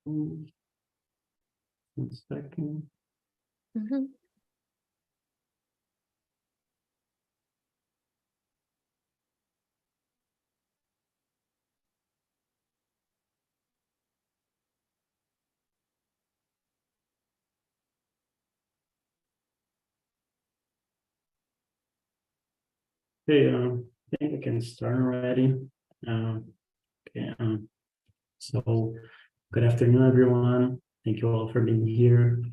One second. Mm-hmm. Okay, I think I can start already. Okay, so good afternoon, everyone. Thank you all for being here.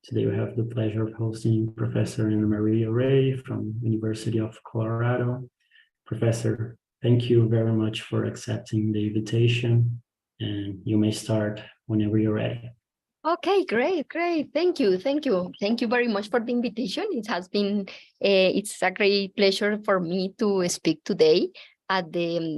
Today we have the pleasure of hosting Professor Maria Rey from University of Colorado. Professor, thank you very much for accepting the invitation, and you may start whenever you're ready. Okay, great. Thank you. Thank you very much for the invitation. It has been, it's a great pleasure for me to speak today at this,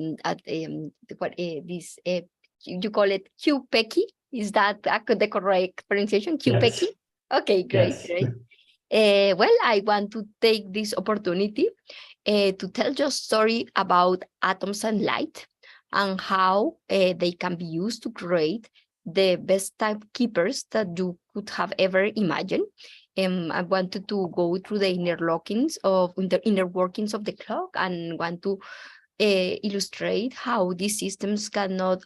you call it QPECI? Is that the correct pronunciation? QPECI? Yes. Okay, great. Well, I want to take this opportunity to tell your story about atoms and light and how they can be used to create the best timekeepers that you could have ever imagined. I wanted to go through the inner workings of the clock and want to illustrate how these systems cannot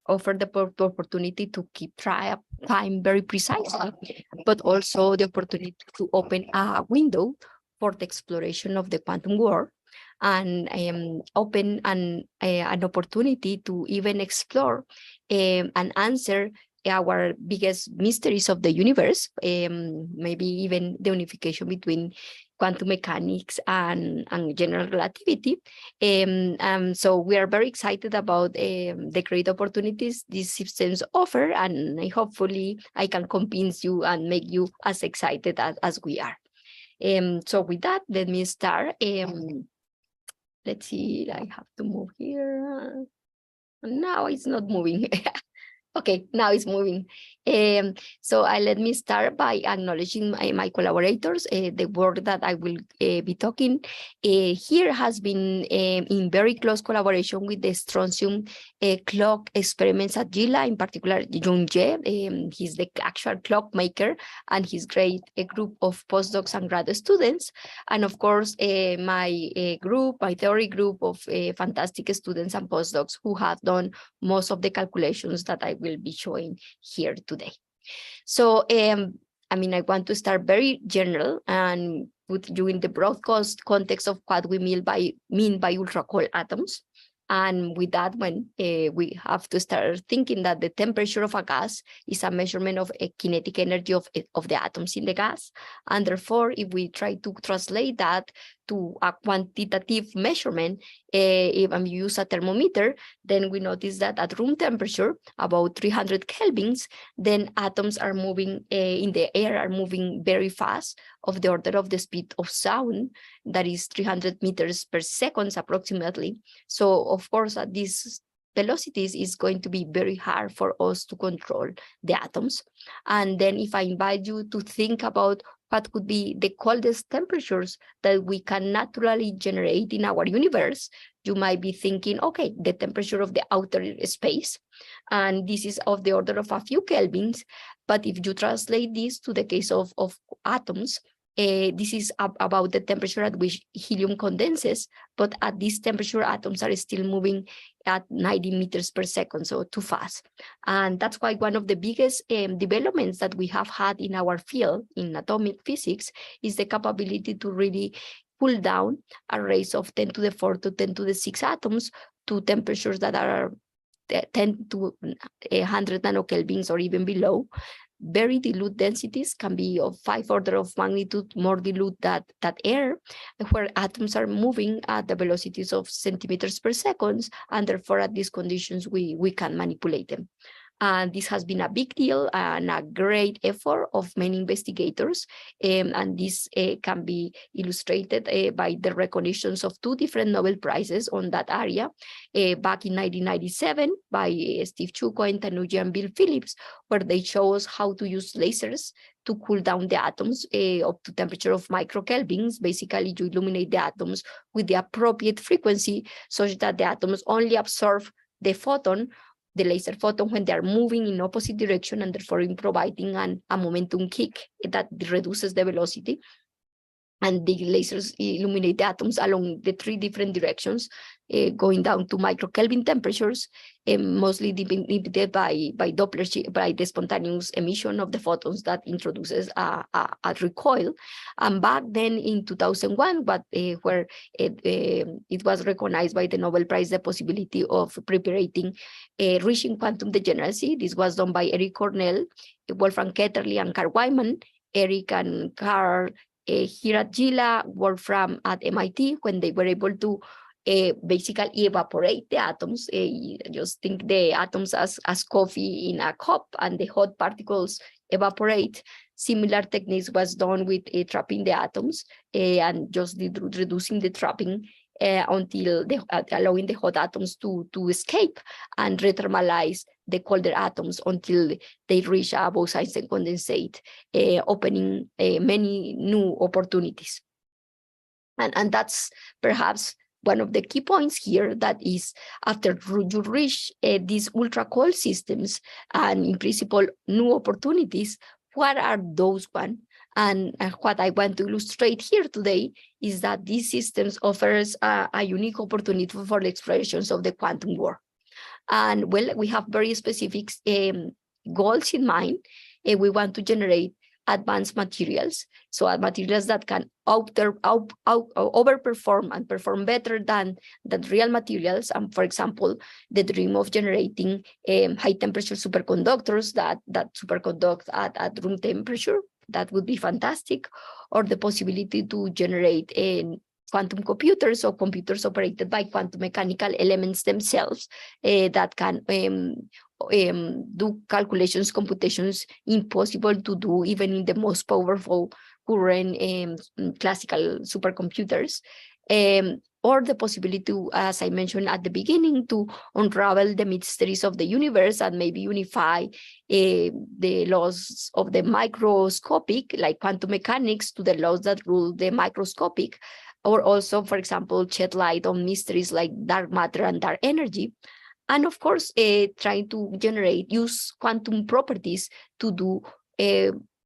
offer the opportunity to keep time very precisely, but also the opportunity to open a window for the exploration of the quantum world and open an opportunity to even explore and answer our biggest mysteries of the universe, maybe even the unification between quantum mechanics and general relativity. So we are very excited about the great opportunities these systems offer, and hopefully I can convince you and make you as excited as we are. So with that, let me start. Let's see, I have to move here. Now it's not moving. Okay, now it's moving. So let me start by acknowledging my collaborators. The work that I will be talking here has been in very close collaboration with the strontium clock experiments at JILA, in particular Jung Ye. He's the actual clock maker, and his great group of postdocs and grad students. And of course, my theory group of fantastic students and postdocs who have done most of the calculations that I will be showing here today. So, I want to start very general and put you in the broadcast context of what we mean by ultra-cold atoms. And with that, when we have to start thinking that the temperature of a gas is a measurement of a kinetic energy of the atoms in the gas. And therefore, if we try to translate that to a quantitative measurement, if we use a thermometer, then we notice that at room temperature, about 300 kelvins, then atoms are moving in the air, are moving very fast, of the order of the speed of sound, that is 300 meters per second approximately. So of course, at these velocities, it's going to be very hard for us to control the atoms. And then if I invite you to think about what could be the coldest temperatures that we can naturally generate in our universe, you might be thinking, okay, the temperature of the outer space, and this is of the order of a few kelvins. But if you translate this to the case of atoms, this is about the temperature at which helium condenses, but at this temperature, atoms are still moving at 90 meters per second, so too fast. And that's why one of the biggest developments that we have had in our field, in atomic physics, is the capability to really pull down arrays of 10 to the 4 to 10 to the 6 atoms to temperatures that are 10 to 100 nanokelvins or even below. Very dilute densities can be of 5 order of magnitude more dilute than air, where atoms are moving at the velocities of centimeters per second, and therefore at these conditions we can manipulate them. And this has been a big deal and a great effort of many investigators. And this can be illustrated by the recognitions of 2 different Nobel Prizes on that area back in 1997 by Steve Chuko and Tanuji and Bill Phillips, where they show us how to use lasers to cool down the atoms up to temperature of microkelvins. Basically, you illuminate the atoms with the appropriate frequency such that the atoms only absorb the photon the laser photon when they are moving in opposite direction, and therefore providing a momentum kick that reduces the velocity. And the lasers illuminate the atoms along the 3 different directions, going down to microkelvin temperatures, mostly inhibited by Doppler, by the spontaneous emission of the photons that introduces a recoil. And back then in 2001, where it was recognized by the Nobel Prize the possibility of preparing reaching quantum degeneracy. This was done by Eric Cornell, Wolfram Ketterle, and Carl Wyman. Eric and Carl here at JILA, Wolfram at MIT, when they were able to basically evaporate the atoms. Just think the atoms as coffee in a cup, and the hot particles evaporate. Similar techniques was done with trapping the atoms and just reducing the trapping until allowing the hot atoms to escape and rethermalize the colder atoms until they reach a Bose-Einstein condensate, opening many new opportunities. And that's perhaps one of the key points here, that is, after you reach these ultra-cold systems and in principle new opportunities, what are those one? And what I want to illustrate here today is that these systems offers a unique opportunity for the explorations of the quantum world. And well, we have very specific goals in mind. We want to generate advanced materials, so materials that can overperform and perform better than real materials. And for example, the dream of generating high temperature superconductors that superconduct at room temperature, that would be fantastic. Or the possibility to generate quantum computers, or computers operated by quantum mechanical elements themselves, that can do calculations, computations impossible to do even in the most powerful current classical supercomputers. Or the possibility to, as I mentioned at the beginning, to unravel the mysteries of the universe and maybe unify the laws of the microscopic, like quantum mechanics, to the laws that rule the microscopic. Or also, for example, shed light on mysteries like dark matter and dark energy. And of course, trying to use quantum properties to do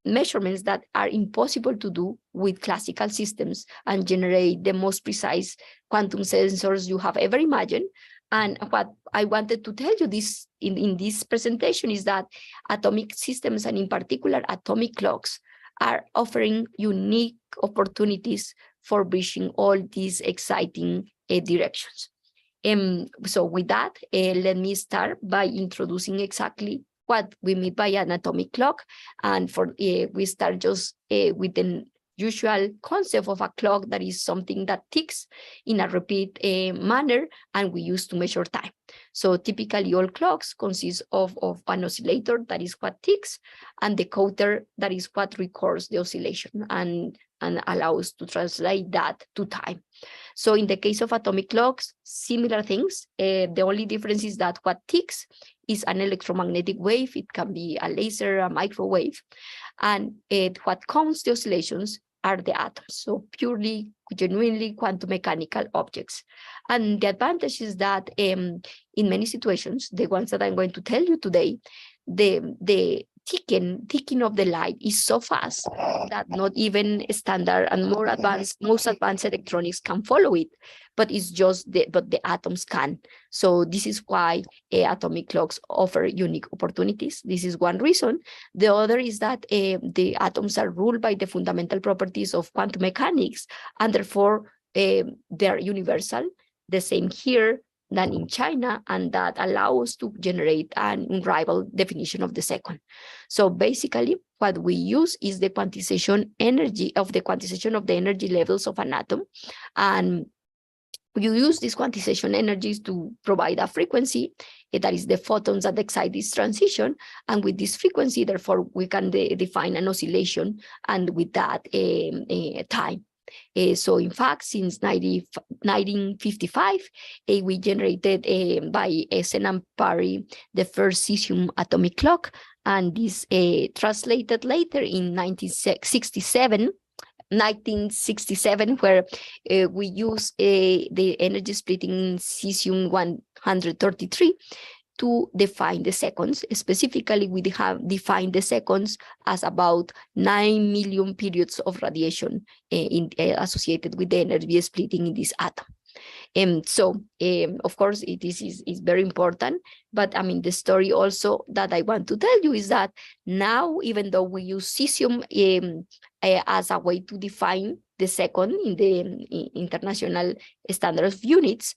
measurements that are impossible to do with classical systems, and generate the most precise quantum sensors you have ever imagined. And what I wanted to tell you this in this presentation is that atomic systems, and in particular atomic clocks, are offering unique opportunities for bridging all these exciting directions. So with that, let me start by introducing exactly what we mean by an atomic clock. And we start just with the usual concept of a clock, that is something that ticks in a repeat manner, and we use to measure time. So typically all clocks consist of an oscillator, that is what ticks, and the counter, that is what records the oscillation and allows to translate that to time. So in the case of atomic clocks, similar things. The only difference is that what ticks is an electromagnetic wave. It can be a laser, a microwave. And what counts the oscillations are the atoms. So purely, genuinely quantum mechanical objects. And the advantage is that in many situations, the ones that I'm going to tell you today, the ticking of the light is so fast that not even standard and most advanced electronics can follow it, but it's just the atoms can. So this is why atomic clocks offer unique opportunities. This is one reason. The other is that the atoms are ruled by the fundamental properties of quantum mechanics, and therefore they're universal, the same here than in China, and that allows to generate an unrivaled definition of the second. So basically, what we use is the quantization of the energy levels of an atom, and you use these quantization energies to provide a frequency, that is the photons that excite this transition, and with this frequency, therefore, we can define an oscillation, and with that, time. So in fact, since 1955, we generated by Essen and Parry the first cesium atomic clock, and this translated later in 1967, where we use the energy splitting cesium-133 to define the seconds. Specifically, we have defined the seconds as about 9 million periods of radiation associated with the energy splitting in this atom. Of course, this is very important, but I mean, the story also that I want to tell you is that now, even though we use cesium as a way to define the second in the international standard of units,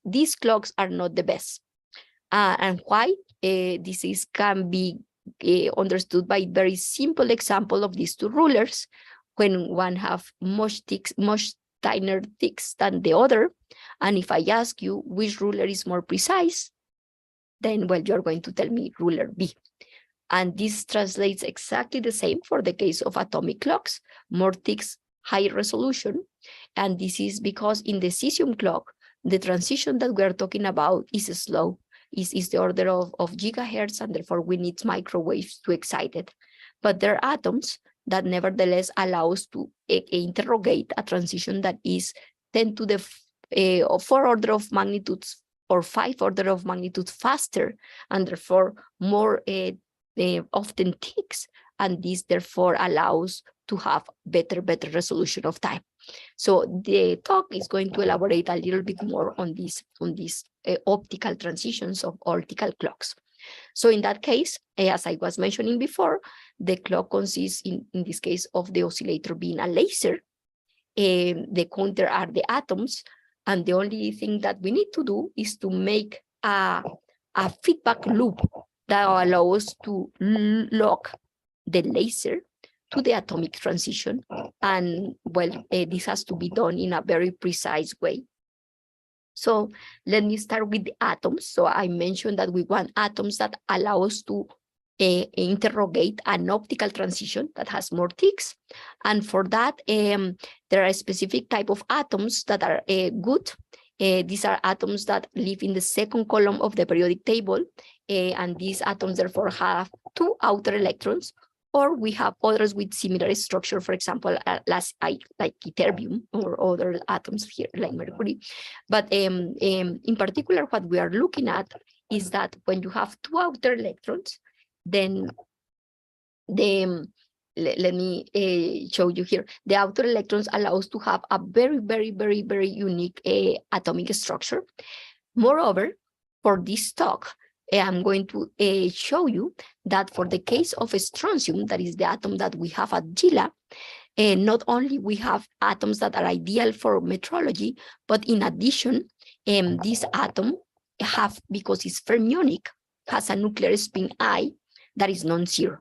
these clocks are not the best. And why? This can be understood by very simple example of these two rulers. When one have much tinier ticks than the other, and if I ask you which ruler is more precise, then, well, you're going to tell me ruler B. And this translates exactly the same for the case of atomic clocks, more ticks, higher resolution. And this is because in the cesium clock, the transition that we are talking about is slow, is the order of gigahertz, and therefore we need microwaves to excite it. But there are atoms that nevertheless allow us to interrogate a transition that is 10 to the 4 order of magnitudes or 5 order of magnitude faster, and therefore more often ticks, and this therefore allows to have better resolution of time. So the talk is going to elaborate a little bit more on these optical transitions of optical clocks. So in that case, as I was mentioning before, the clock consists in this case of the oscillator being a laser. The counter are the atoms, and the only thing that we need to do is to make a feedback loop that allows us to lock the laser to the atomic transition. And well, this has to be done in a very precise way. So let me start with the atoms. So I mentioned that we want atoms that allow us to interrogate an optical transition that has more ticks. And for that, there are a specific type of atoms that are good. These are atoms that live in the second column of the periodic table. And these atoms therefore have 2 outer electrons, or we have others with similar structure, for example, like ytterbium or other atoms here like mercury. But in particular, what we are looking at is that when you have 2 outer electrons, then let me show you here. The outer electrons allow us to have a very unique atomic structure. Moreover, for this talk, I'm going to show you that for the case of strontium, that is the atom that we have at JILA, not only we have atoms that are ideal for metrology, but in addition, this atom because it's fermionic, has a nuclear spin I that is non-zero.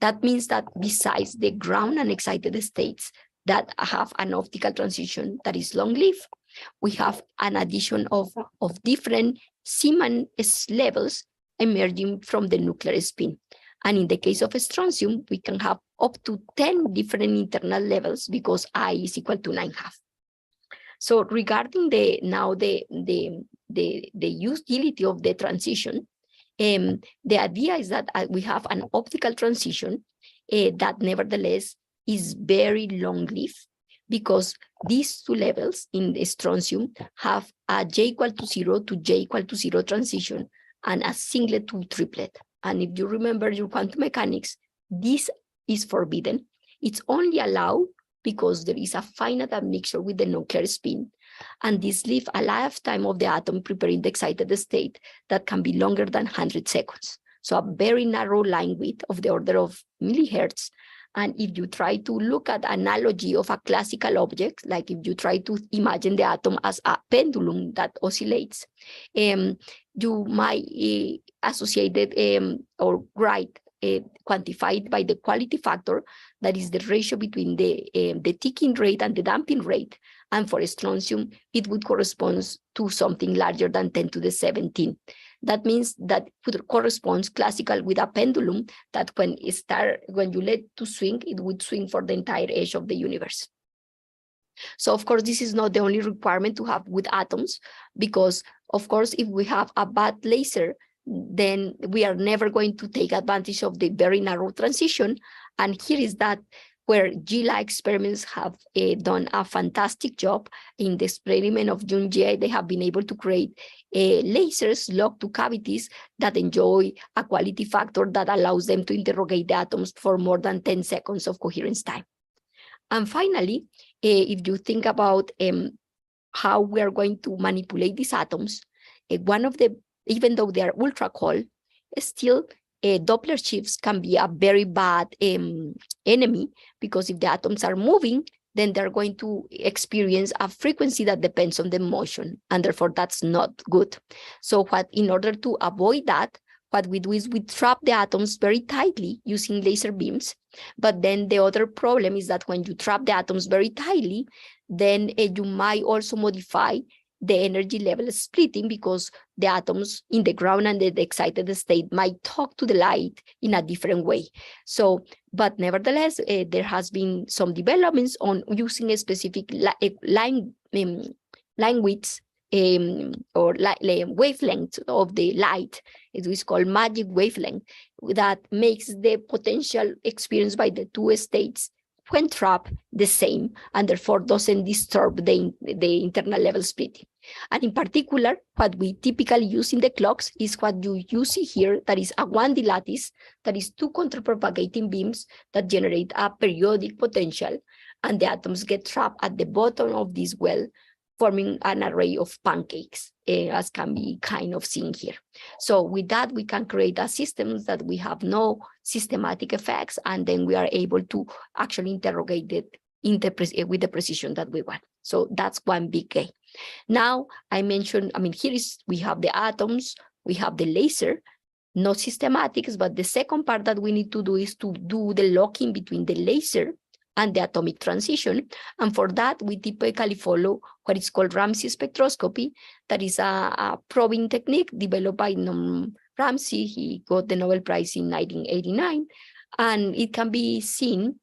That means that besides the ground and excited states that have an optical transition that is long-lived, we have an addition of different Zeeman levels emerging from the nuclear spin. And in the case of strontium, we can have up to 10 different internal levels because I is equal to 9.5. So regarding the utility of the transition, the idea is that we have an optical transition that nevertheless is very long-lived, because these 2 levels in the strontium have a J equal to 0 to J equal to 0 transition and a singlet to triplet. And if you remember your quantum mechanics, this is forbidden. It's only allowed because there is a finite admixture with the nuclear spin. And this leaves a lifetime of the atom preparing the excited state that can be longer than 100 seconds. So a very narrow line width of the order of millihertz. And if you try to look at analogy of a classical object, like if you try to imagine the atom as a pendulum that oscillates, you might associate it or write quantified by the quality factor, that is the ratio between the ticking rate and the damping rate. And for strontium, it would correspond to something larger than 10 to the 17. That means that it corresponds classical with a pendulum that when you let to swing, it would swing for the entire edge of the universe. So of course, this is not the only requirement to have with atoms, because of course, if we have a bad laser, then we are never going to take advantage of the very narrow transition. And here is that where JILA experiments have done a fantastic job. In the experiment of Junji, they have been able to create lasers locked to cavities that enjoy a quality factor that allows them to interrogate the atoms for more than 10 seconds of coherence time. And finally, if you think about how we are going to manipulate these atoms, even though they are ultra cold, still Doppler shifts can be a very bad enemy, because if the atoms are moving, then they're going to experience a frequency that depends on the motion, and therefore that's not good. So in order to avoid that, what we do is we trap the atoms very tightly using laser beams. But then the other problem is that when you trap the atoms very tightly, then you might also modify the energy level splitting, because the atoms in the ground and the excited state might talk to the light in a different way. So, but nevertheless, there has been some developments on using a specific line widths or wavelength of the light. It is called magic wavelength, that makes the potential experienced by the two states when trapped the same, and therefore doesn't disturb the internal level splitting. And in particular, what we typically use in the clocks is what you see here, that is a 1D lattice, that is two counterpropagating beams that generate a periodic potential, and the atoms get trapped at the bottom of this well, forming an array of pancakes, as can be kind of seen here. So with that, we can create a system that we have no systematic effects, and then we are able to actually interrogate it with the precision that we want. So that's one big gain. Now, here we have the atoms, we have the laser, no systematics, but the second part that we need to do is to do the locking between the laser and the atomic transition. And for that, we typically follow what is called Ramsey Spectroscopy. That is a probing technique developed by Ramsey. He got the Nobel Prize in 1989. And it can be seen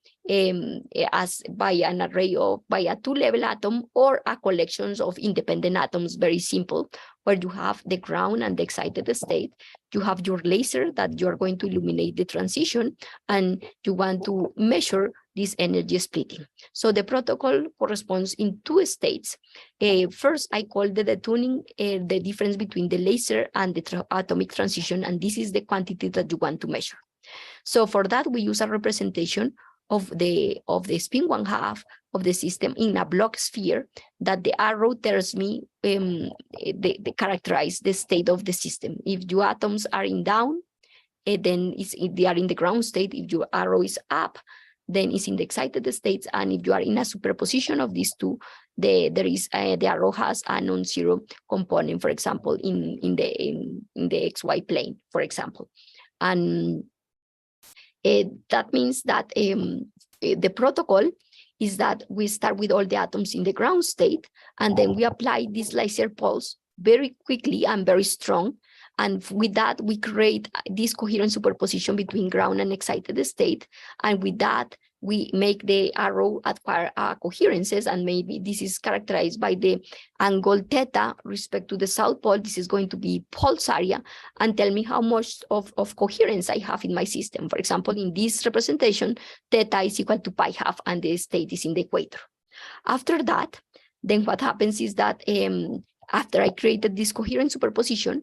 as by an array by a two-level atom or a collection of independent atoms, very simple, where you have the ground and the excited state. You have your laser that you are going to illuminate the transition, and you want to measure this energy splitting. So the protocol corresponds in two states. First, I call the detuning the difference between the laser and the atomic transition, and this is the quantity that you want to measure. So for that, we use a representation of the spin 1/2 of the system in a block sphere that the arrow tells me they characterize the state of the system. If your atoms are in down, then if they are in the ground state. If your arrow is up, then it's in the excited states. And if you are in a superposition of these two, the arrow has a non-zero component, for example, in the XY plane, for example. And that means that the protocol is that we start with all the atoms in the ground state, and then we apply this laser pulse very quickly and very strong. And with that, we create this coherent superposition between ground and excited state. And with that, we make the arrow acquire coherences, and maybe this is characterized by the angle theta respect to the south pole. This is going to be pulse area, and tell me how much of coherence I have in my system. For example, in this representation, theta is equal to pi/2, and the state is in the equator. After that, then what happens is that after I created this coherent superposition,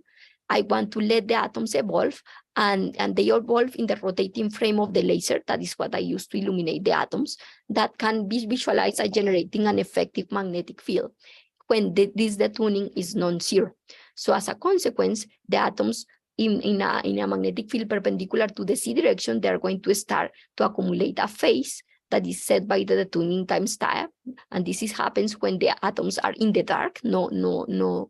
I want to let the atoms evolve, and they evolve in the rotating frame of the laser. That is what I use to illuminate the atoms. That can be visualized as generating an effective magnetic field when this detuning is non-zero. So as a consequence, the atoms in a magnetic field perpendicular to the Z direction, they are going to start to accumulate a phase that is set by the detuning times time, and this happens when the atoms are in the dark. The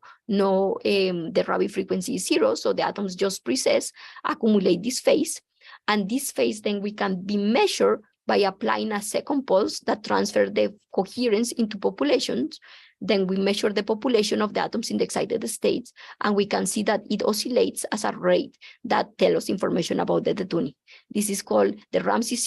Rabi frequency is 0, so the atoms just precess, accumulate this phase, and this phase then we can be measured by applying a second pulse that transfer the coherence into populations. Then we measure the population of the atoms in the excited states, and we can see that it oscillates as a rate that tells us information about the detuning. This is called the Ramsey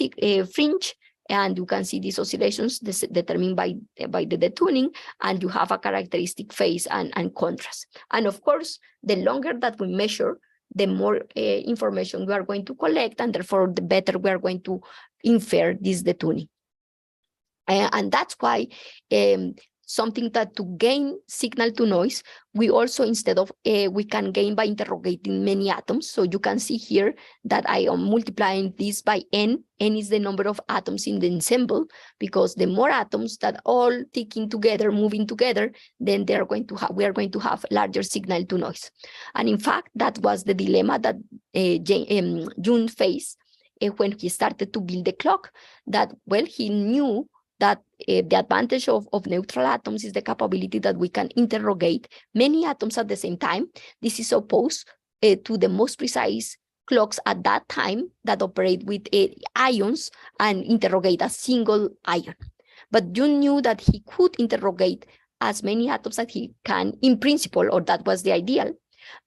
fringe. And you can see these oscillations determined by the detuning, and you have a characteristic phase and contrast. And of course, the longer that we measure, the more information we are going to collect, and therefore the better we are going to infer this detuning. And that's why something that to gain signal to noise, we also, instead of, we can gain by interrogating many atoms. So you can see here that I am multiplying this by n. N is the number of atoms in the ensemble, because the more atoms that all ticking together, moving together, then we are going to have larger signal to noise. And in fact, that was the dilemma that June faced when he started to build the clock, that, well, he knew that the advantage of neutral atoms is the capability that we can interrogate many atoms at the same time. This is opposed to the most precise clocks at that time that operate with ions and interrogate a single ion. But June knew that he could interrogate as many atoms as he can in principle, or that was the ideal.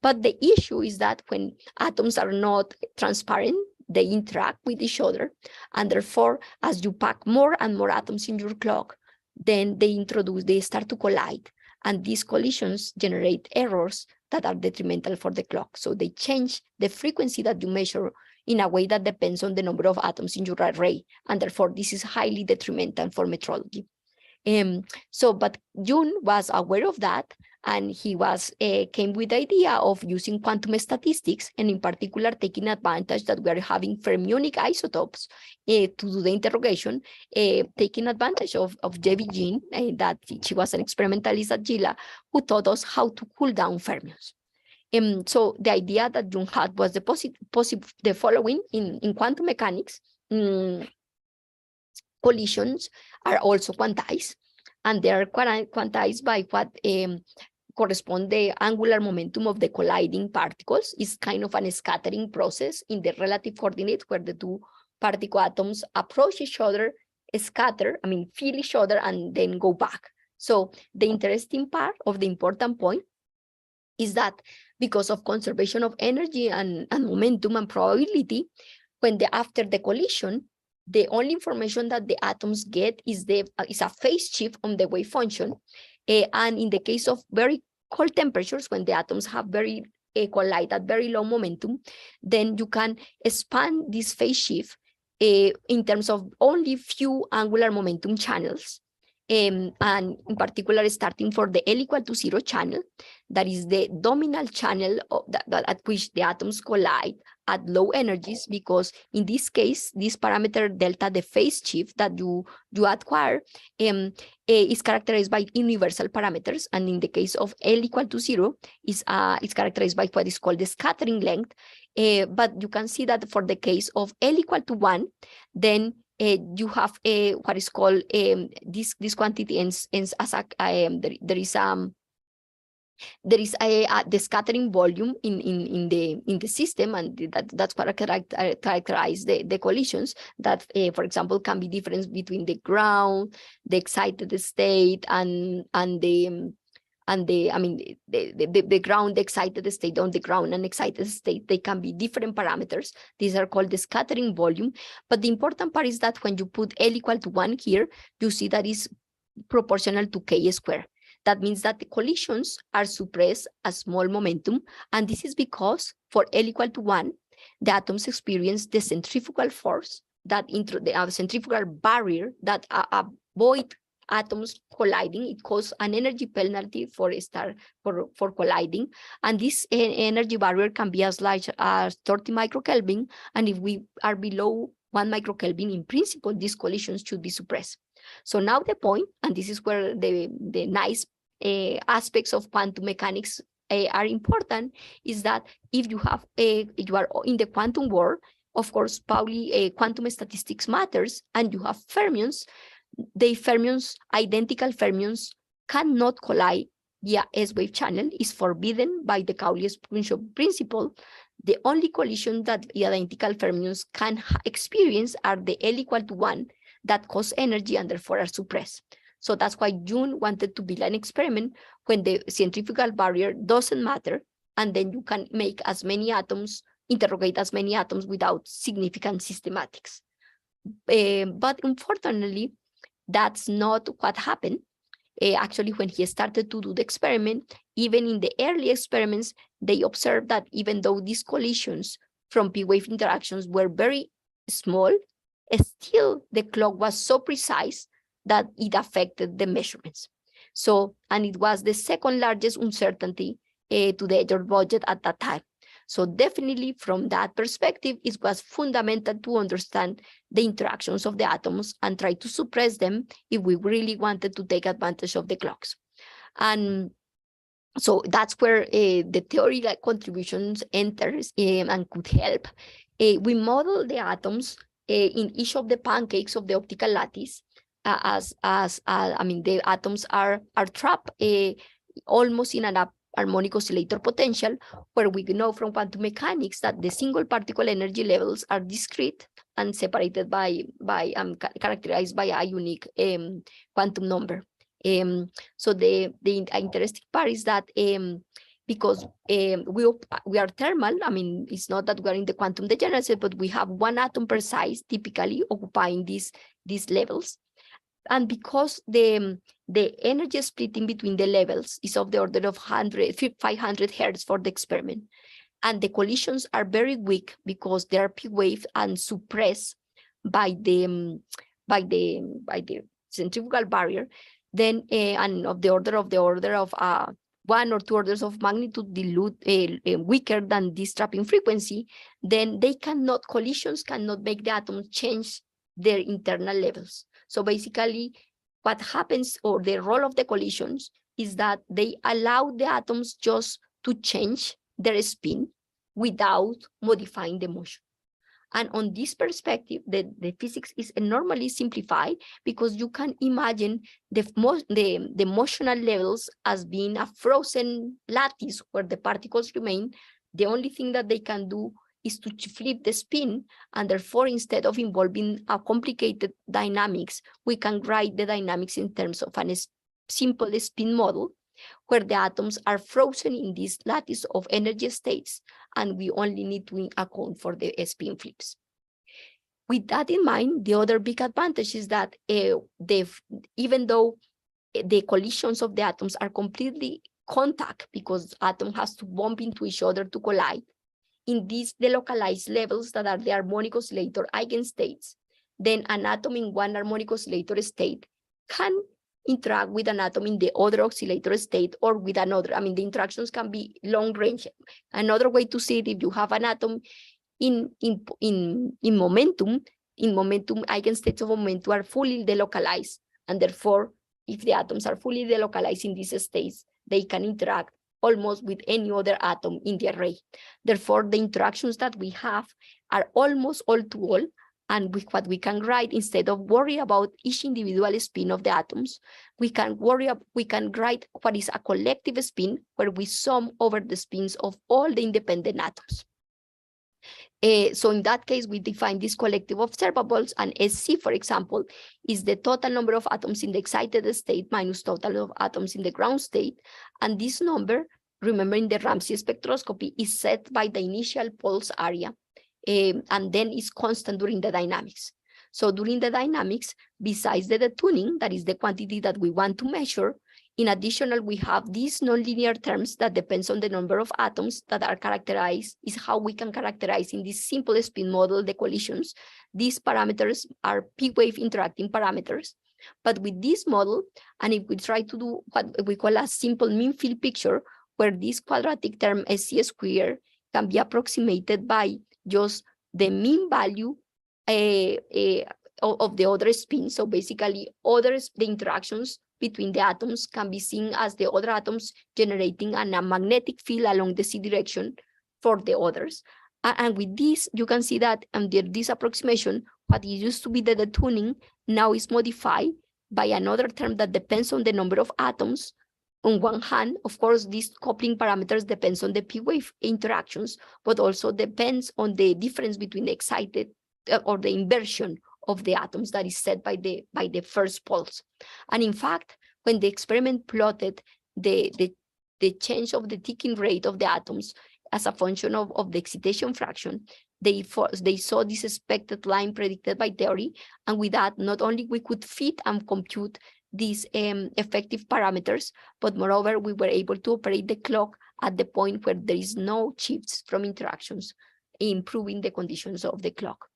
But the issue is that when atoms are not transparent, they interact with each other, and therefore, as you pack more and more atoms in your clock, then they start to collide, and these collisions generate errors that are detrimental for the clock. So they change the frequency that you measure in a way that depends on the number of atoms in your array, and therefore this is highly detrimental for metrology. But June was aware of that, and he came with the idea of using quantum statistics, and in particular taking advantage that we are having fermionic isotopes to do the interrogation, taking advantage of Debbie Jean, that she was an experimentalist at JILA, who taught us how to cool down fermions. So the idea that June had was the following: in quantum mechanics, collisions are also quantized, and they are quantized by what correspond the angular momentum of the colliding particles. Is kind of a scattering process in the relative coordinates, where the two particle atoms approach each other, scatter, feel each other, and then go back. So the interesting part of the important point is that because of conservation of energy and momentum and probability, after the collision, the only information that the atoms get is a phase shift on the wave function. And in the case of very cold temperatures, when the atoms have collide at very low momentum, then you can expand this phase shift in terms of only few angular momentum channels. And in particular, starting for the L = 0 channel, that is the dominant channel at which the atoms collide at low energies, because in this case, this parameter delta, the phase shift that you acquire, is characterized by universal parameters, and in the case of L = 0, is characterized by what is called the scattering length. But you can see that for the case of L = 1, then you have what is called this quantity ends as there is the scattering volume in the system, and that's what characterize the collisions that, for example, can be difference between the ground, the excited state, and the ground, the excited state on the ground, and excited state, they can be different parameters. These are called the scattering volume. But the important part is that when you put L = 1 here, you see that is proportional to K squared. That means that the collisions are suppressed at small momentum, and this is because for L = 1, the atoms experience the centrifugal force, that the centrifugal barrier that avoid atoms colliding. It causes an energy penalty for colliding, and this energy barrier can be as large as 30 microkelvin, and if we are below 1 microkelvin, in principle, these collisions should be suppressed. So now the point, and this is where the nice aspects of quantum mechanics are important, is that if you are in the quantum world, of course, probably quantum statistics matters, and you have fermions. The fermions, identical fermions, cannot collide via S-wave channel, is forbidden by the Pauli's principle. The only collision that the identical fermions can experience are the L = 1 that cause energy and therefore are suppressed. So that's why June wanted to build an experiment when the centrifugal barrier doesn't matter, and then you can make as many atoms, interrogate as many atoms without significant systematics. But unfortunately, that's not what happened. Actually, when he started to do the experiment, even in the early experiments, they observed that even though these collisions from P-wave interactions were very small, still the clock was so precise that it affected the measurements. So, and it was the second largest uncertainty to the Edgeworth budget at that time. So definitely from that perspective, it was fundamental to understand the interactions of the atoms and try to suppress them if we really wanted to take advantage of the clocks. And so that's where the theory like contributions enters and could help. We model the atoms in each of the pancakes of the optical lattice I mean, the atoms are trapped almost in an harmonic oscillator potential, where we know from quantum mechanics that the single particle energy levels are discrete and separated by characterized by a unique quantum number. So the interesting part is that because we are thermal, I mean, it's not that we are in the quantum degeneracy, but we have one atom per size typically occupying these levels. And because the energy splitting between the levels is of the order of 500 hertz for the experiment, and the collisions are very weak because they are p-wave and suppressed by the centrifugal barrier, then and of the order of 1 or 2 orders of magnitude dilute weaker than this trapping frequency, then collisions cannot make the atoms change their internal levels. So basically, what happens, or the role of the collisions, is that they allow the atoms just to change their spin without modifying the motion. And on this perspective, the physics is enormously simplified, because you can imagine the motional levels as being a frozen lattice where the particles remain. The only thing that they can do is to flip the spin, and therefore, instead of involving a complicated dynamics, we can write the dynamics in terms of a simple spin model, where the atoms are frozen in this lattice of energy states, and we only need to account for the spin flips. With that in mind, the other big advantage is that even though the collisions of the atoms are completely contact, because atom has to bump into each other to collide, in these delocalized levels that are the harmonic oscillator eigenstates, then an atom in one harmonic oscillator state can interact with an atom in the other oscillator state, or with another. I mean, the interactions can be long range. Another way to see it, if you have an atom in momentum eigenstates of momentum are fully delocalized, and therefore, if the atoms are fully delocalized in these states, they can interact almost with any other atom in the array. Therefore, the interactions that we have are almost all-to-all, and with what we can write, instead of worry about each individual spin of the atoms, we can write what is a collective spin, where we sum over the spins of all the independent atoms. So in that case, we define this collective observables, and SC, for example, is the total number of atoms in the excited state minus total of atoms in the ground state. And this number, remember in the Ramsey spectroscopy, is set by the initial pulse area, and then is constant during the dynamics. So during the dynamics, besides the detuning, that is the quantity that we want to measure, in addition, we have these nonlinear terms that depends on the number of atoms that are characterized, is how we can characterize in this simple spin model the collisions. These parameters are p-wave interacting parameters. But with this model, and if we try to do what we call a simple mean field picture, where this quadratic term SC squared can be approximated by just the mean value of the other spin. So basically, the interactions between the atoms can be seen as the other atoms generating a magnetic field along the z direction for the others. And with this, you can see that under this approximation, what used to be the detuning now is modified by another term that depends on the number of atoms. On one hand, of course, these coupling parameters depends on the p-wave interactions, but also depends on the difference between the excited or the inversion of the atoms that is set by the first pulse. And in fact, when the experiment plotted the change of the ticking rate of the atoms as a function of the excitation fraction, they saw this expected line predicted by theory. And with that, not only we could fit and compute these effective parameters, but moreover, we were able to operate the clock at the point where there is no shifts from interactions, improving the conditions of the clock.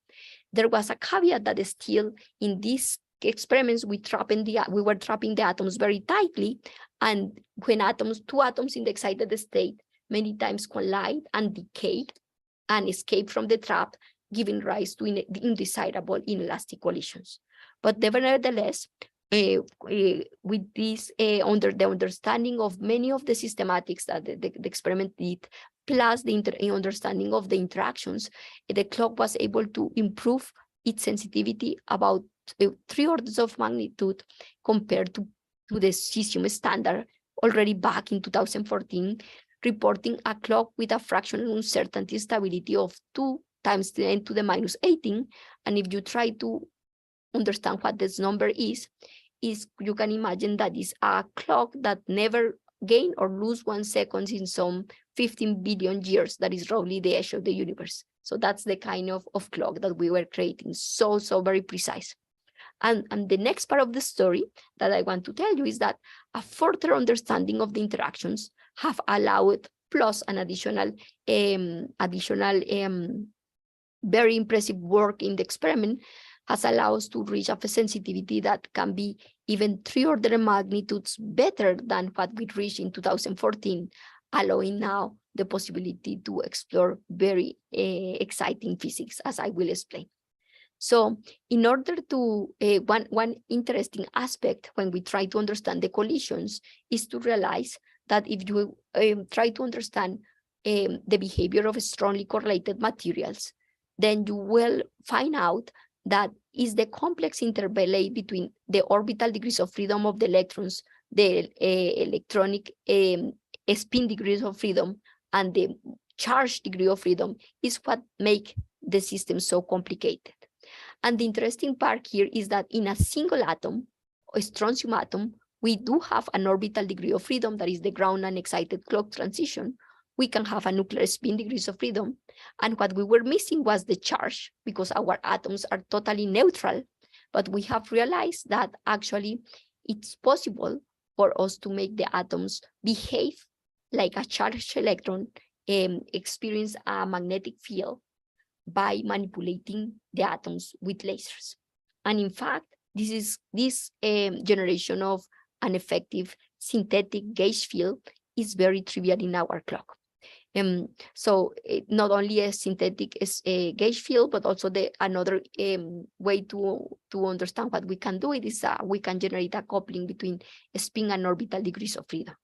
There was a caveat that is still in this experiments, we were trapping the atoms very tightly, and when two atoms in the excited state many times collide and decay and escape from the trap, giving rise to undesirable inelastic collisions. But nevertheless, with this, under the understanding of many of the systematics that the experiment did, plus the understanding of the interactions, the clock was able to improve its sensitivity about 3 orders of magnitude compared to the cesium standard already back in 2014, reporting a clock with a fractional uncertainty stability of 2 times 10 to the minus 18. And if you try to understand what this number is you can imagine that is a clock that never gain or lose 1 second in some 15 billion years. That is roughly the age of the universe. So that's the kind of clock that we were creating. So very precise. And the next part of the story that I want to tell you is that a further understanding of the interactions have allowed, plus an additional very impressive work in the experiment, has allowed us to reach a sensitivity that can be even 3 orders of magnitudes better than what we reached in 2014, allowing now the possibility to explore very exciting physics, as I will explain. So in order to, one interesting aspect when we try to understand the collisions is to realize that if you try to understand the behavior of strongly correlated materials, then you will find out that is the complex interplay between the orbital degrees of freedom of the electrons, the electronic spin degrees of freedom, and the charge degree of freedom is what make the system so complicated. And the interesting part here is that in a single atom, a strontium atom, we do have an orbital degree of freedom, that is the ground and excited clock transition. We can have a nuclear spin degrees of freedom. And what we were missing was the charge, because our atoms are totally neutral. But we have realized that actually it's possible for us to make the atoms behave like a charged electron, experience a magnetic field by manipulating the atoms with lasers. And in fact, this generation of an effective synthetic gauge field is very trivial in our clock. So not only a synthetic gauge field, but also another way to understand what we can do it is we can generate a coupling between spin and orbital degrees of freedom.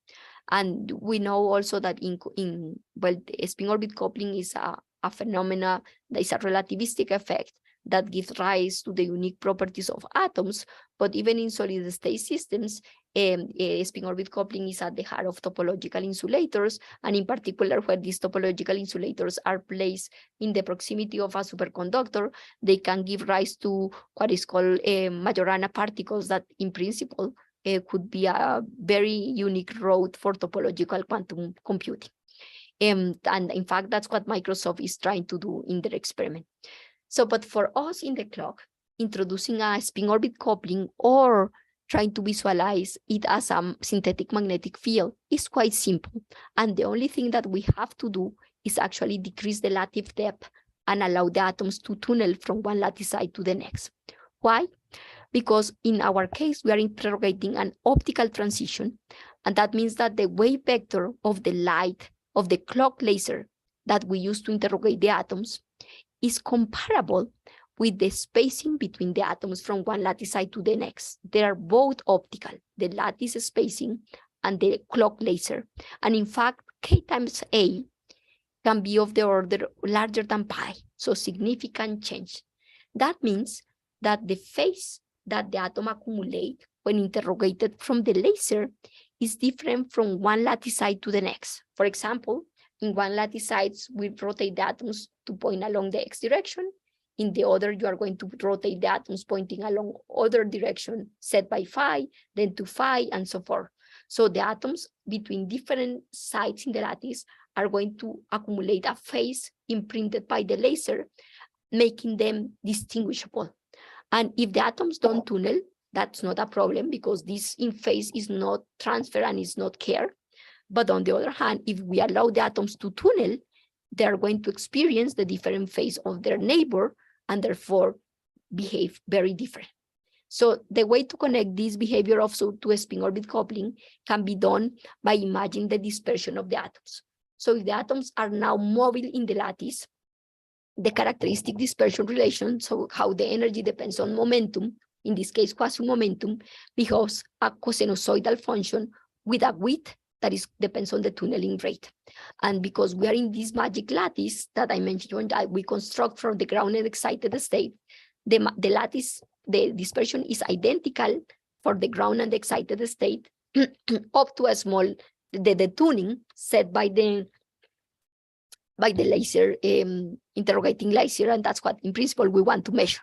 And we know also that the spin orbit coupling is a phenomena that is a relativistic effect that gives rise to the unique properties of atoms. But even in solid state systems, spin orbit coupling is at the heart of topological insulators, and in particular where these topological insulators are placed in the proximity of a superconductor, they can give rise to what is called Majorana particles that in principle could be a very unique road for topological quantum computing. And in fact, that's what Microsoft is trying to do in their experiment. So, but for us in the clock, introducing a spin orbit coupling or trying to visualize it as a synthetic magnetic field is quite simple. And the only thing that we have to do is actually decrease the lattice depth and allow the atoms to tunnel from one lattice side to the next. Why? Because in our case, we are interrogating an optical transition. And that means that the wave vector of the light of the clock laser that we use to interrogate the atoms is comparable with the spacing between the atoms from one lattice side to the next. They are both optical, the lattice spacing and the clock laser. And in fact, K times A can be of the order larger than pi, so significant change. That means that the phase that the atom accumulates when interrogated from the laser is different from one lattice side to the next. For example, in one lattice side, we rotate the atoms to point along the x direction. In the other, you are going to rotate the atoms pointing along other direction set by phi, then to phi, and so forth. So the atoms between different sides in the lattice are going to accumulate a phase imprinted by the laser, making them distinguishable. And if the atoms don't tunnel, that's not a problem because this in phase is not transfer and is not care. But on the other hand, if we allow the atoms to tunnel, they are going to experience the different phase of their neighbor and therefore behave very different. So the way to connect this behavior of to spin orbit coupling can be done by imagining the dispersion of the atoms. So if the atoms are now mobile in the lattice, the characteristic dispersion relation, so how the energy depends on momentum, in this case quasi-momentum, becomes a cosinusoidal function with a width that depends on the tunneling rate. And because we are in this magic lattice that I mentioned, that we construct from the ground and excited state, the lattice, the dispersion is identical for the ground and the excited state up to a small, the tuning set by the laser, interrogating laser, and that's what in principle we want to measure.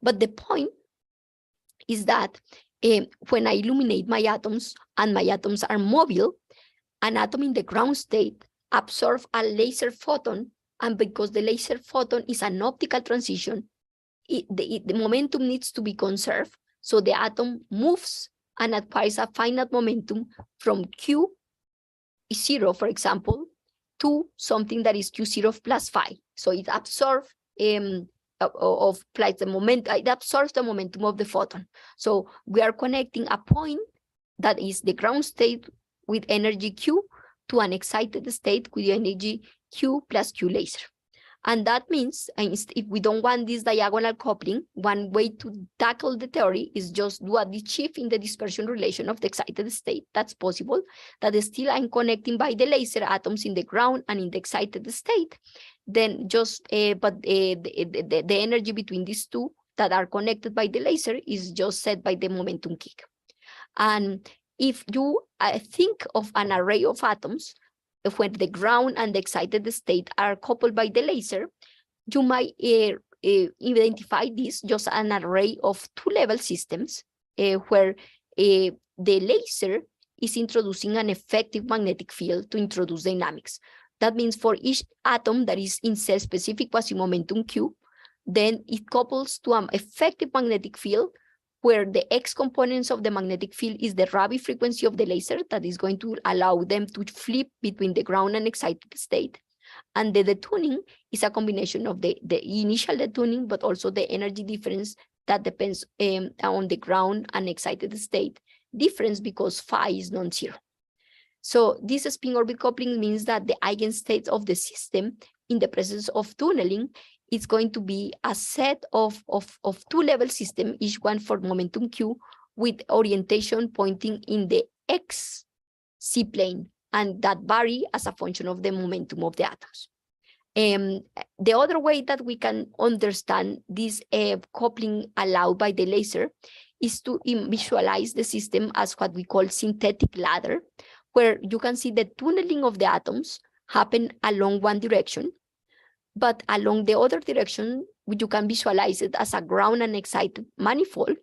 But the point is that when I illuminate my atoms and my atoms are mobile, an atom in the ground state absorbs a laser photon, and because the laser photon is an optical transition, the momentum needs to be conserved, so the atom moves and acquires a finite momentum from Q0, for example, to something that is Q0 plus phi. So it absorbs it absorbs the momentum of the photon. So we are connecting a point that is the ground state with energy Q to an excited state with energy Q plus Q laser. And that means if we don't want this diagonal coupling, one way to tackle the theory is just do a shift in the dispersion relation of the excited state. That's possible. That is still I'm connecting by the laser atoms in the ground and in the excited state. Then just, the energy between these two that are connected by the laser is just set by the momentum kick. And if you think of an array of atoms, when the ground and the excited state are coupled by the laser, you might identify this just an array of two-level systems where the laser is introducing an effective magnetic field to introduce dynamics. That means for each atom that is in a specific quasi-momentum Q, then it couples to an effective magnetic field where the X components of the magnetic field is the Rabi frequency of the laser that is going to allow them to flip between the ground and excited state. And the detuning is a combination of the initial detuning, but also the energy difference that depends on the ground and excited state difference because phi is non-zero. So this spin orbit coupling means that the eigenstates of the system in the presence of tunneling is going to be a set of two-level system, each one for momentum Q, with orientation pointing in the X C-plane, and that vary as a function of the momentum of the atoms. The other way that we can understand this coupling allowed by the laser is to visualize the system as what we call synthetic ladder, where you can see the tunneling of the atoms happen along one direction, but along the other direction, you can visualize it as a ground and excited manifold,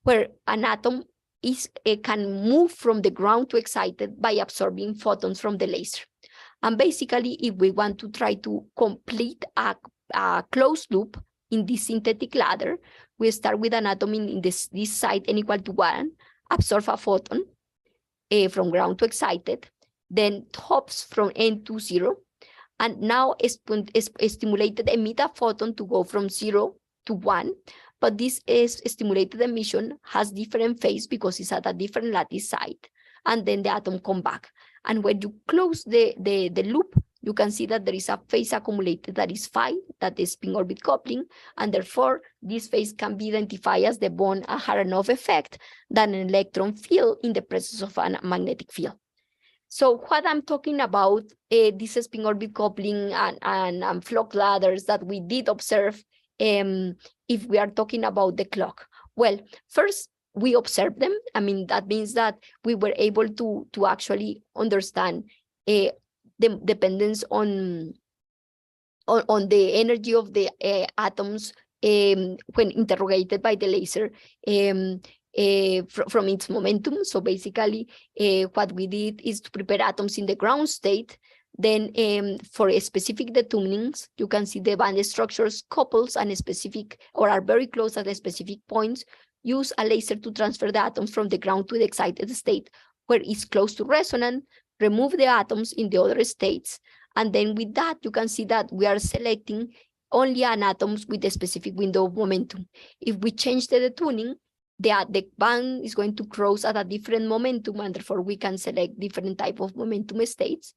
where an atom can move from the ground to excited by absorbing photons from the laser. And basically, if we want to try to complete a closed loop in this synthetic ladder, we start with an atom in this side n equal to 1, absorb a photon from ground to excited, then hops from n to 0, and now stimulated emit a photon to go from 0 to 1. But this stimulated emission has different phase because it's at a different lattice side, and then the atom come back. And when you close the loop, you can see that there is a phase accumulated that is phi, that is spin orbit coupling, and therefore this phase can be identified as the von-Aharonov effect, that an electron field in the presence of a magnetic field. So what I'm talking about, this spin orbit coupling and flux ladders that we did observe, if we are talking about the clock. Well, first, we observed them. I mean, that means that we were able to actually understand the dependence on the energy of the atoms when interrogated by the laser from its momentum. So basically, what we did is to prepare atoms in the ground state. Then for a specific detunings, you can see the band structures couples and specific or are very close at the specific points. Use a laser to transfer the atoms from the ground to the excited state where it's close to resonant, remove the atoms in the other states. And then with that, you can see that we are selecting only an atoms with a specific window of momentum. If we change the detuning, the band is going to cross at a different momentum, and therefore we can select different type of momentum states.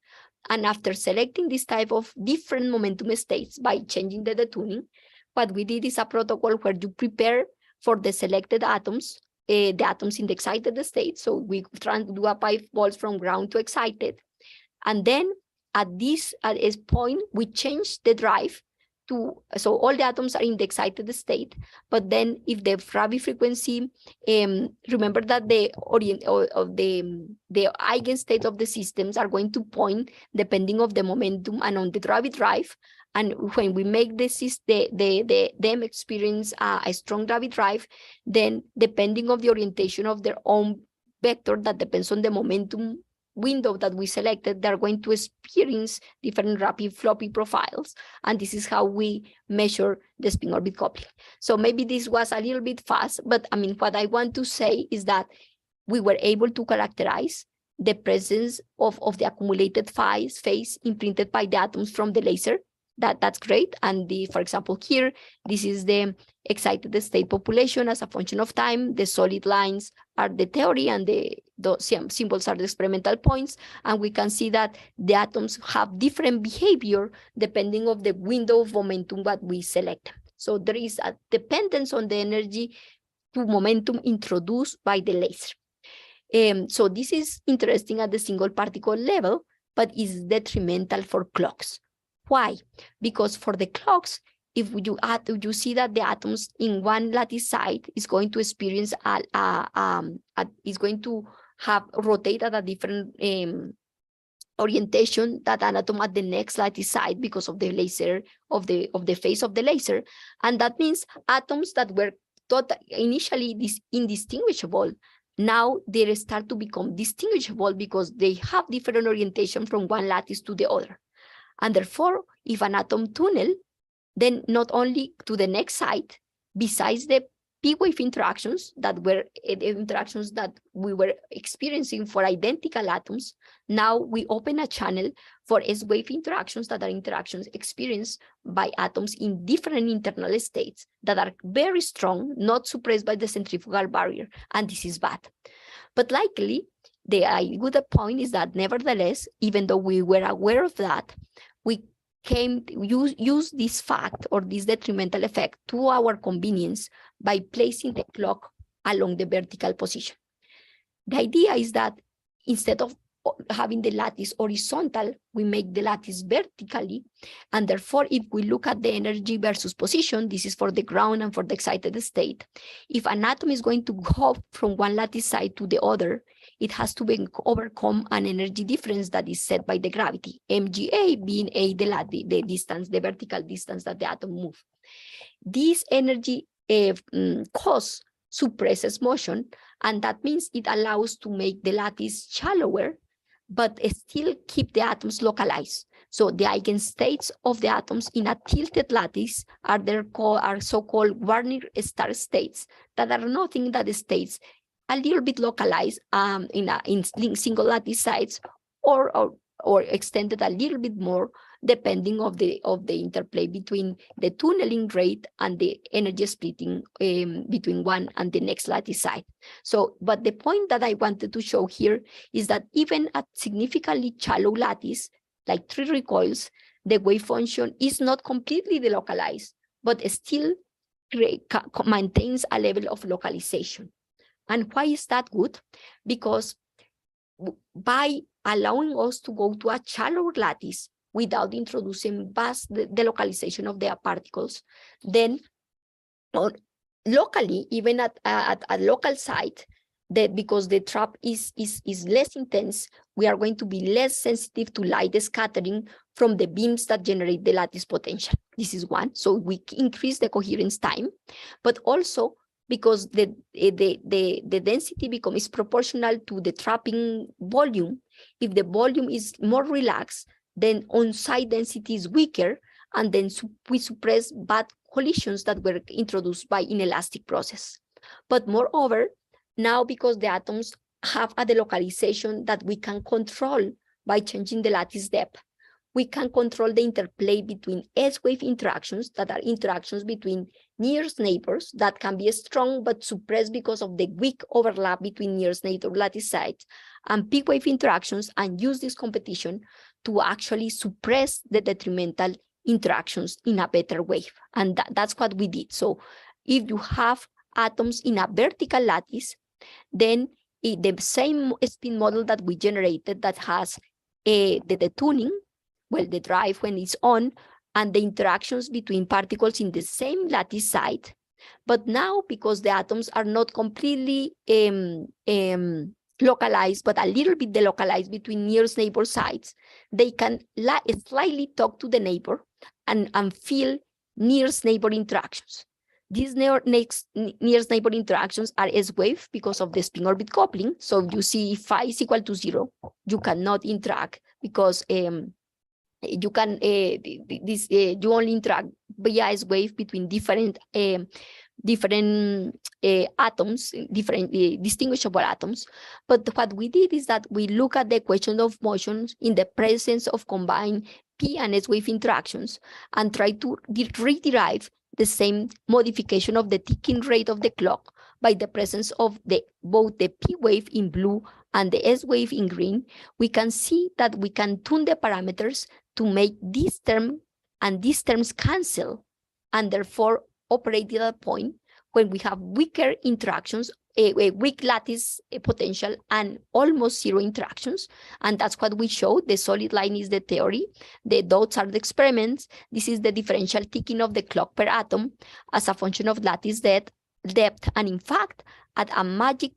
And after selecting this type of different momentum states by changing the detuning, what we did is a protocol where you prepare for the selected atoms, the atoms in the excited state. So we try to do a 5 volts from ground to excited. And then at this point, we change the drive to, so all the atoms are in the excited state, but then if the Rabi frequency, remember that the eigenstate of the systems are going to point depending of the momentum and on the Rabi drive. And when we make them experience a strong Rabi drive, then depending of the orientation of their own vector that depends on the momentum window that we selected, they're going to experience different rapid floppy profiles. And this is how we measure the spin orbit coupling. So maybe this was a little bit fast, but I mean, what I want to say is that we were able to characterize the presence of the accumulated phase imprinted by the atoms from the laser. That's great. And for example, here, this is the excited state population as a function of time. The solid lines are the theory, and the symbols are the experimental points. And we can see that the atoms have different behavior depending on the window of momentum that we select. So there is a dependence on the energy to momentum introduced by the laser. So this is interesting at the single particle level, but is detrimental for clocks. Why? Because for the clocks, if you see that the atoms in one lattice site is going to experience is going to have rotate at a different orientation that an atom at the next lattice site because of the laser of the phase of the laser, and that means atoms that were thought initially indistinguishable, now they start to become distinguishable because they have different orientation from one lattice to the other. And therefore, if an atom tunnel, then not only to the next site, besides the P-wave interactions that were interactions that we were experiencing for identical atoms, now we open a channel for S-wave interactions that are interactions experienced by atoms in different internal states that are very strong, not suppressed by the centrifugal barrier, and this is bad. But likely, the good point is that nevertheless, even though we were aware of that, we use this fact or this detrimental effect to our convenience by placing the clock along the vertical position. The idea is that instead of having the lattice horizontal, we make the lattice vertically, and therefore if we look at the energy versus position, this is for the ground and for the excited state, if an atom is going to go from one lattice side to the other, it has to overcome an energy difference that is set by the gravity, mgA being a the distance, the vertical distance that the atom moves. This energy cause suppresses motion, and that means it allows to make the lattice shallower, but still keep the atoms localized. So the eigenstates of the atoms in a tilted lattice are so-called Wannier-Stark states that are nothing that states a little bit localized in single lattice sites or extended a little bit more depending of the interplay between the tunneling rate and the energy splitting between one and the next lattice site. So, but the point that I wanted to show here is that even at significantly shallow lattice, like 3 recoils, the wave function is not completely delocalized, but still maintains a level of localization. And why is that good? Because by allowing us to go to a shallower lattice without introducing vast delocalization of their particles, then locally, even at a local site, because the trap is less intense, we are going to be less sensitive to light scattering from the beams that generate the lattice potential. This is one. So we increase the coherence time, but also because the density becomes proportional to the trapping volume. If the volume is more relaxed, then on-site density is weaker, and then we suppress bad collisions that were introduced by inelastic process. But moreover, now because the atoms have a delocalization that we can control by changing the lattice depth, we can control the interplay between S-wave interactions that are interactions between nearest neighbors that can be strong but suppressed because of the weak overlap between nearest neighbor lattice sites, and peak-wave interactions, and use this competition to actually suppress the detrimental interactions in a better way. And that's what we did. So if you have atoms in a vertical lattice, then the same spin model that we generated that has the tuning, well, the drive when it's on, and the interactions between particles in the same lattice site. But now, because the atoms are not completely localized, but a little bit delocalized between nearest neighbor sites, they can slightly talk to the neighbor and feel nearest neighbor interactions. These nearest neighbor interactions are S-wave because of the spin orbit coupling. So if you see phi is equal to 0, you cannot interact because you can you only interact via S-wave between different atoms, different distinguishable atoms. But what we did is that we look at the equation of motions in the presence of combined P and S-wave interactions and try to rederive the same modification of the ticking rate of the clock by the presence of both the P wave in blue and the S wave in green. We can see that we can tune the parameters to make this term and these terms cancel, and therefore operate at a point when we have weaker interactions, a weak lattice potential, and almost zero interactions. And that's what we showed. The solid line is the theory. The dots are the experiments. This is the differential ticking of the clock per atom as a function of lattice depth. And in fact, at a magic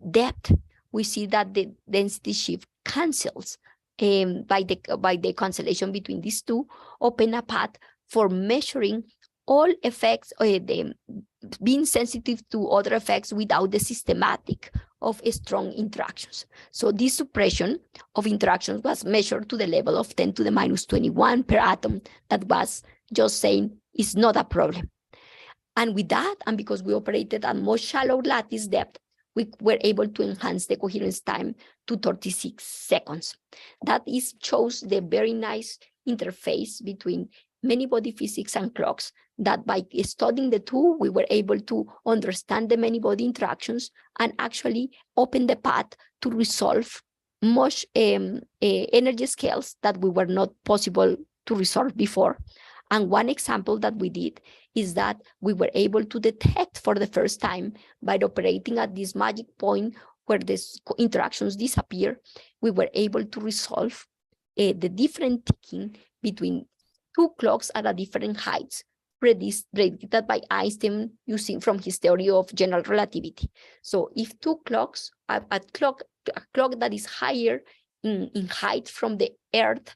depth, we see that the density shift cancels by the cancellation between these two, open a path for measuring all effects, being sensitive to other effects without the systematic of strong interactions. So this suppression of interactions was measured to the level of 10 to the minus 21 per atom. That was just saying is not a problem. And with that, and because we operated at more shallow lattice depth, we were able to enhance the coherence time to 36 seconds. That shows the very nice interface between many-body physics and clocks, that by studying the two, we were able to understand the many-body interactions and actually open the path to resolve much energy scales that we were not possible to resolve before. And one example that we did is that we were able to detect for the first time by operating at this magic point where the interactions disappear, we were able to resolve the different ticking between two clocks at a different heights, predicted by Einstein using from his theory of general relativity. So if two clocks, a clock that is higher in height from the Earth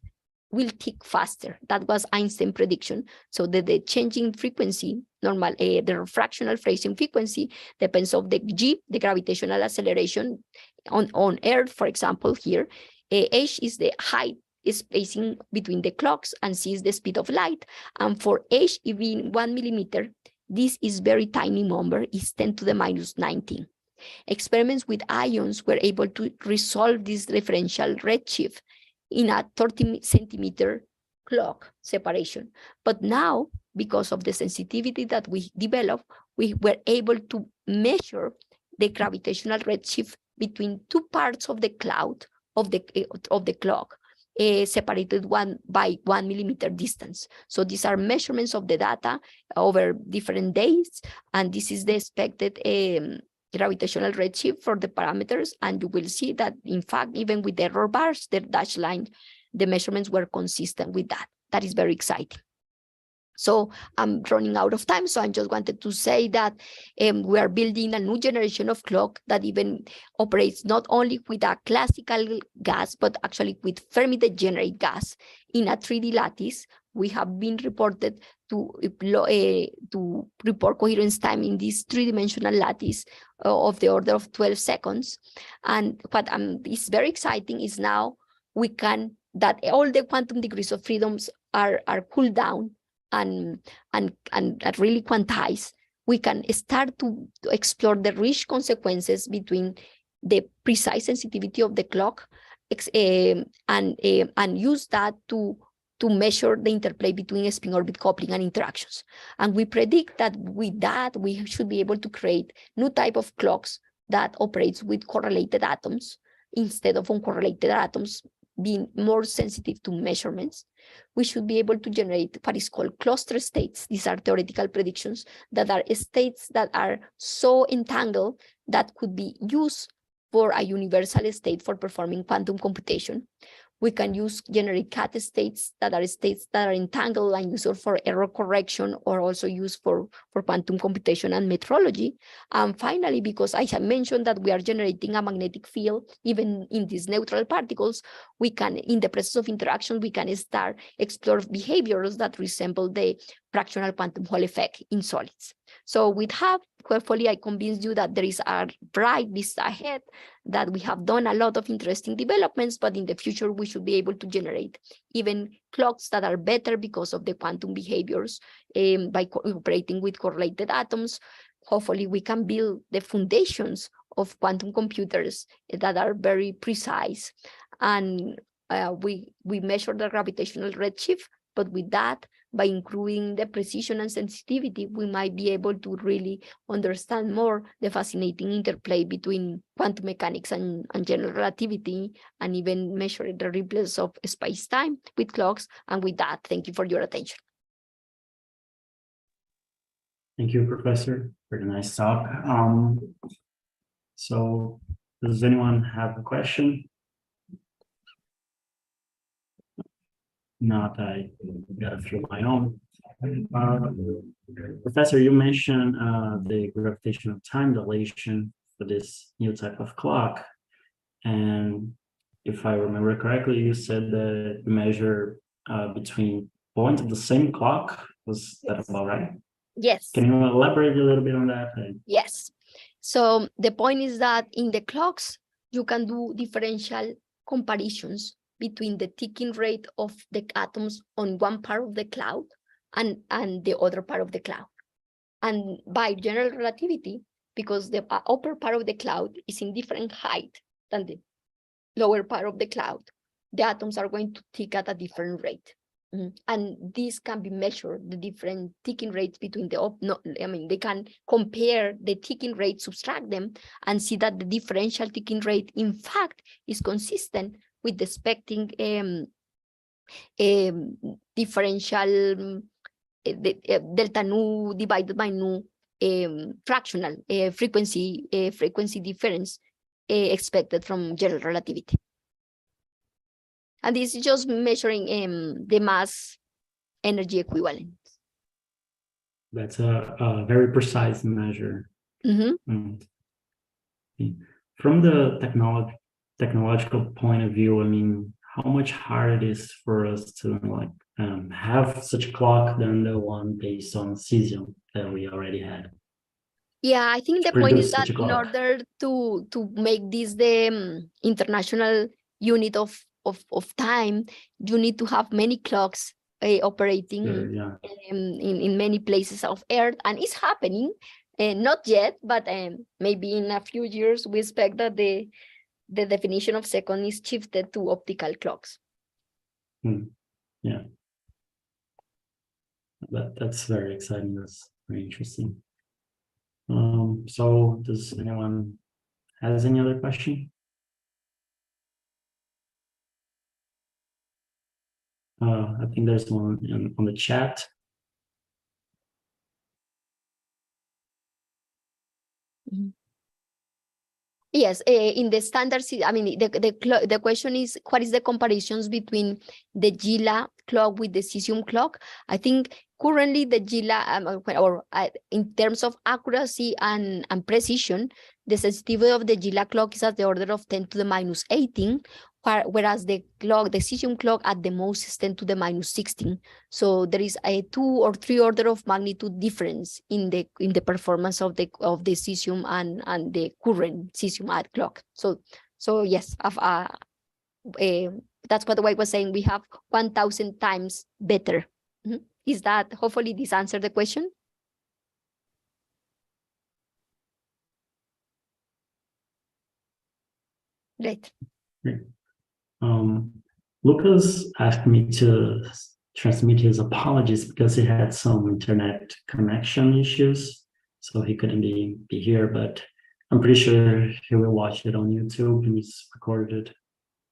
will tick faster. That was Einstein's prediction. So the changing frequency, normal, the fractional phasing frequency depends on the G, the gravitational acceleration on Earth, for example, here. H is the height spacing between the clocks, and C is the speed of light. And for H, even 1 millimeter, this is very tiny number, is 10 to the minus 19. Experiments with ions were able to resolve this differential redshift in a 30 centimeter clock separation. But now, because of the sensitivity that we developed, we were able to measure the gravitational redshift between two parts of the cloud of the clock, separated by 1 millimeter distance. So these are measurements of the data over different days, and this is the expected gravitational redshift for the parameters, and you will see that, in fact, even with the error bars, the dashed line, the measurements were consistent with that. That is very exciting. So I'm running out of time, so I just wanted to say that we are building a new generation of clock that even operates not only with a classical gas, but actually with Fermi-degenerate gas in a 3D lattice. We have been reported to report coherence time in this three-dimensional lattice of the order of 12 seconds. And what is very exciting is now we can, that all the quantum degrees of freedoms are cooled down and really quantized. We can start to explore the rich consequences between the precise sensitivity of the clock and use that to to measure the interplay between spin orbit coupling and interactions. And we predict that with that, we should be able to create new type of clocks that operates with correlated atoms instead of uncorrelated atoms, being more sensitive to measurements. We should be able to generate what is called cluster states. These are theoretical predictions that are states that are so entangled that could be used for a universal state for performing quantum computation. We can generate cat states that are entangled and used for error correction, or also used for quantum computation and metrology. And finally, because I have mentioned that we are generating a magnetic field, even in these neutral particles, we can, in the process of interaction, we can start explore behaviors that resemble the fractional quantum Hall effect in solids. So with that, hopefully I convinced you that there is a bright vista ahead, that we have done a lot of interesting developments, but in the future we should be able to generate even clocks that are better because of the quantum behaviors by operating with correlated atoms. Hopefully we can build the foundations of quantum computers that are very precise. And we measure the gravitational redshift, but with that, by improving the precision and sensitivity, we might be able to really understand more the fascinating interplay between quantum mechanics and general relativity, and even measure the ripples of space-time with clocks. And with that, thank you for your attention. Thank you, Professor, for the nice talk. So does anyone have a question? Not, I got a few of my own. Professor, you mentioned the gravitational time dilation for this new type of clock. And if I remember correctly, you said that you measure between points of the same clock. Was that about right? Yes. Can you elaborate a little bit on that? Yes. So the point is that in the clocks, you can do differential comparisons between the ticking rate of the atoms on one part of the cloud and the other part of the cloud. And by general relativity, because the upper part of the cloud is in different height than the lower part of the cloud, the atoms are going to tick at a different rate. And this can be measured, the different ticking rates between they can compare the ticking rate, subtract them, and see that the differential ticking rate, in fact, is consistent with the expecting differential delta nu divided by nu fractional frequency difference expected from general relativity. And this is just measuring the mass energy equivalent. That's a very precise measure. Mm-hmm. From the technological point of view, I mean, how much harder it is for us to have such a clock than the one based on cesium that we already had? Yeah, I think the point is that in order to make this the international unit of time, you need to have many clocks operating in many places of Earth, and it's happening. Not yet, but maybe in a few years we expect that the definition of second is shifted to optical clocks. Yeah, that's very exciting. That's very interesting. So does anyone has any other question? I think there's one on the chat. Yes, in the standard, I mean, the question is, what is the comparisons between the JILA clock with the cesium clock? I think currently the JILA, in terms of accuracy and precision, the sensitivity of the JILA clock is at the order of 10 to the minus 18, whereas the cesium clock at the most is 10 to the minus 16. So there is a 2 or 3 order of magnitude difference in the performance of the cesium and the current cesium at clock. So yes, that's what I was saying. We have 1,000 times better. Is that, hopefully this answered the question? Great. Lucas asked me to transmit his apologies because he had some internet connection issues, so he couldn't be here, but I'm pretty sure he will watch it on YouTube. He's recorded it,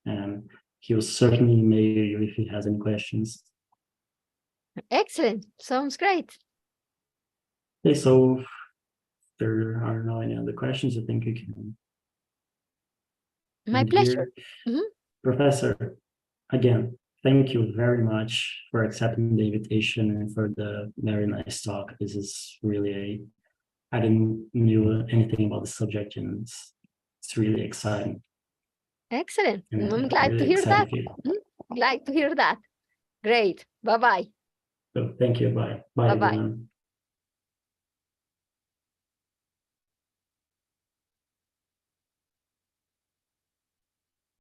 and he will certainly email you if he has any questions. Excellent. Sounds great. Okay, so if there are no any other questions, I think you can My end pleasure. here. Professor, again, thank you very much for accepting the invitation and for the very nice talk. This is really I didn't knew anything about the subject, and it's really exciting. Excellent. And I'm glad to really hear that. exciting field. Glad to hear that. Great. Bye-bye. So thank you. Bye. Bye, Bye-bye. everyone.